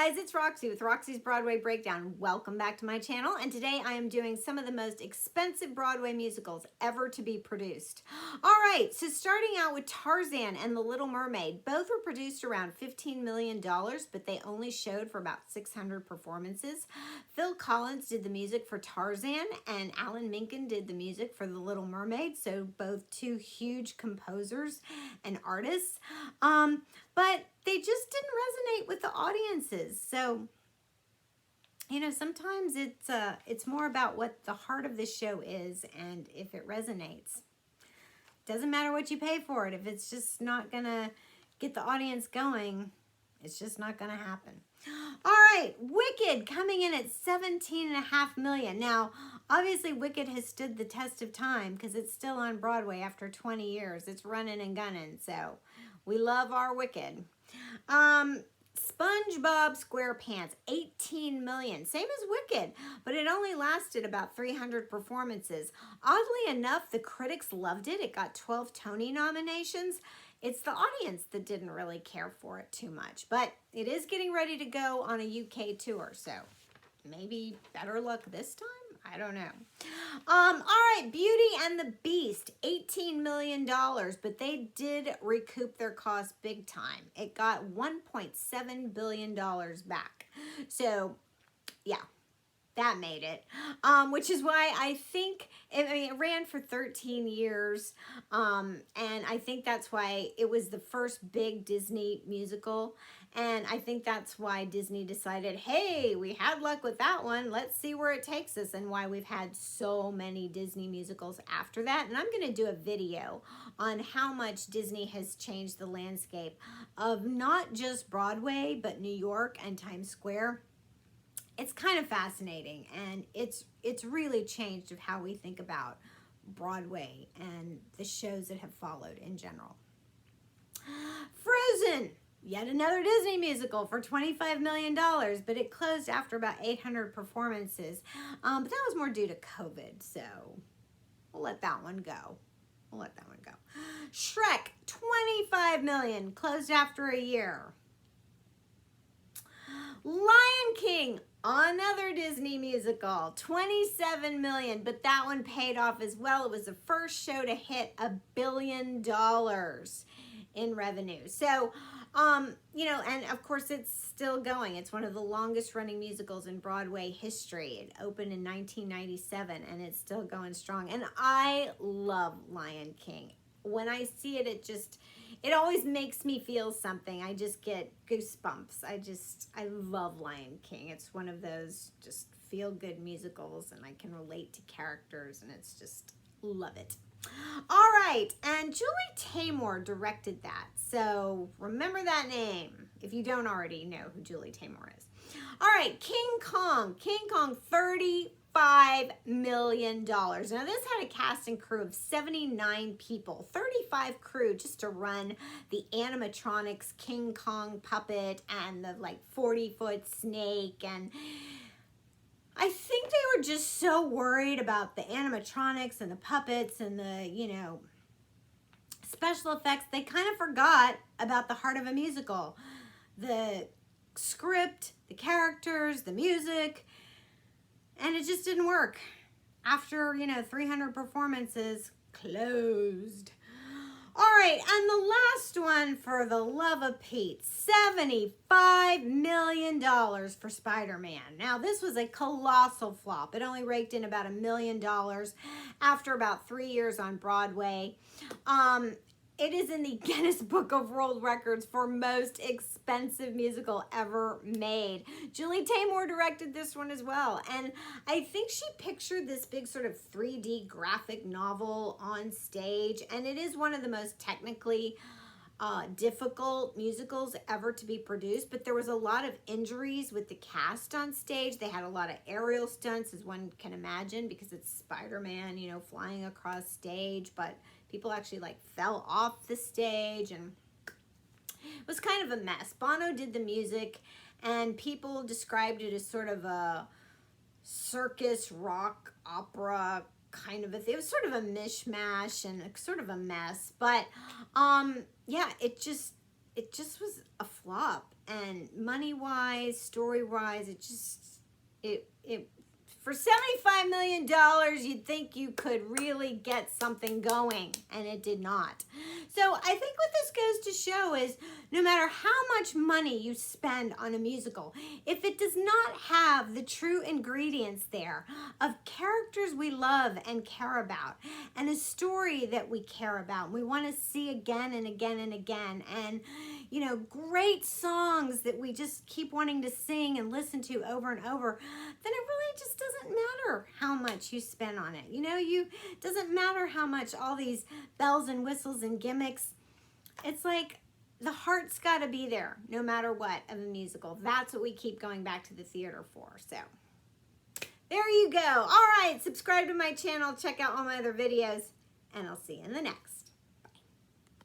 guys, it's Roxy with Roxie's Broadway Breakdown. Welcome back to my channel, and today I am doing some of the most expensive Broadway musicals ever to be produced. All right, so starting out with Tarzan and The Little Mermaid. Both were produced around $15 million, but they only showed for about 600 performances. Phil Collins did the music for Tarzan, and Alan Menken did the music for The Little Mermaid, so both two huge composers and artists. But they just didn't resonate with the audiences. So, you know, sometimes it's more about what the heart of the show is and if it resonates. Doesn't matter what you pay for it. If it's just not gonna get the audience going, it's just not gonna happen. All right, Wicked coming in at $17.5 million. Now, obviously Wicked has stood the test of time because it's still on Broadway after 20 years. It's running and gunning, so we love our Wicked. SpongeBob SquarePants, $18 million. Same as Wicked, but it only lasted about 300 performances. Oddly enough, the critics loved it. It got 12 Tony nominations. It's the audience that didn't really care for it too much, but it is getting ready to go on a UK tour, so maybe better luck this time? I don't know. All right, Beauty and the Beast, $18 million, but they did recoup their costs big time. It got $1.7 billion back. So, yeah, that made it, which is why I think it ran for 13 years, and I think that's why it was the first big Disney musical, and I think that's why Disney decided, hey, we had luck with that one, let's see where it takes us, and why we've had so many Disney musicals after that. And I'm going to do a video on how much Disney has changed the landscape of not just Broadway, but New York and Times Square. It's kind of fascinating, and it's really changed of how we think about Broadway and the shows that have followed in general. Frozen, yet another Disney musical for $25 million, but it closed after about 800 performances. But that was more due to COVID, so we'll let that one go. We'll let that one go. Shrek, $25 million, closed after a year. Lion King, another Disney musical, $27 million, but that one paid off as well. It was the first show to hit $1 billion in revenue. So, you know, and of course it's still going. It's one of the longest running musicals in Broadway history. It opened in 1997 and it's still going strong. And I love Lion King. When I see it, it always makes me feel something. I just get goosebumps. I love Lion King. It's one of those just feel-good musicals, and I can relate to characters, and it's just, love it. All right, and Julie Taymor directed that, so remember that name if you don't already know who Julie Taymor is. All right, King Kong, $35 million. Now this had a cast and crew of 79 people, 35 crew just to run the animatronics King Kong puppet and the like 40-foot snake, and I think they were just so worried about the animatronics and the puppets and the, you know, special effects, they kind of forgot about the heart of a musical. The script, the characters, the music, and it just didn't work. After, you know, 300 performances, closed. All right, and the last one, For the Love of Pete, $75 million for Spider-Man. Now, this was a colossal flop. It only raked in about $1 million after about 3 years on Broadway. It is in the Guinness Book of World Records for most expensive musical ever made. Julie Taymor directed this one as well. And I think she pictured this big sort of 3D graphic novel on stage. And it is one of the most technically difficult musicals ever to be produced. But there was a lot of injuries with the cast on stage. They had a lot of aerial stunts, as one can imagine, because it's Spider-Man, you know, flying across stage. But people actually like fell off the stage, and it was kind of a mess. Bono did the music, and people described it as sort of a circus rock opera kind of a thing. It was sort of a mishmash and sort of a mess, but yeah, it just was a flop. and money-wise, story-wise, it for $75 million, you'd think you could really get something going, and it did not. So I think what this goes to show is no matter how much money you spend on a musical, if it does not have the true ingredients there of characters we love and care about, and a story that we care about, we want to see again and again and again, and you know, great songs that we just keep wanting to sing and listen to over and over, then it really just doesn't matter how much you spend on it. You know, doesn't matter how much all these bells and whistles and gimmicks. It's like the heart's got to be there no matter what of a musical. That's what we keep going back to the theater for. So there you go. All right, subscribe to my channel, check out all my other videos, and I'll see you in the next.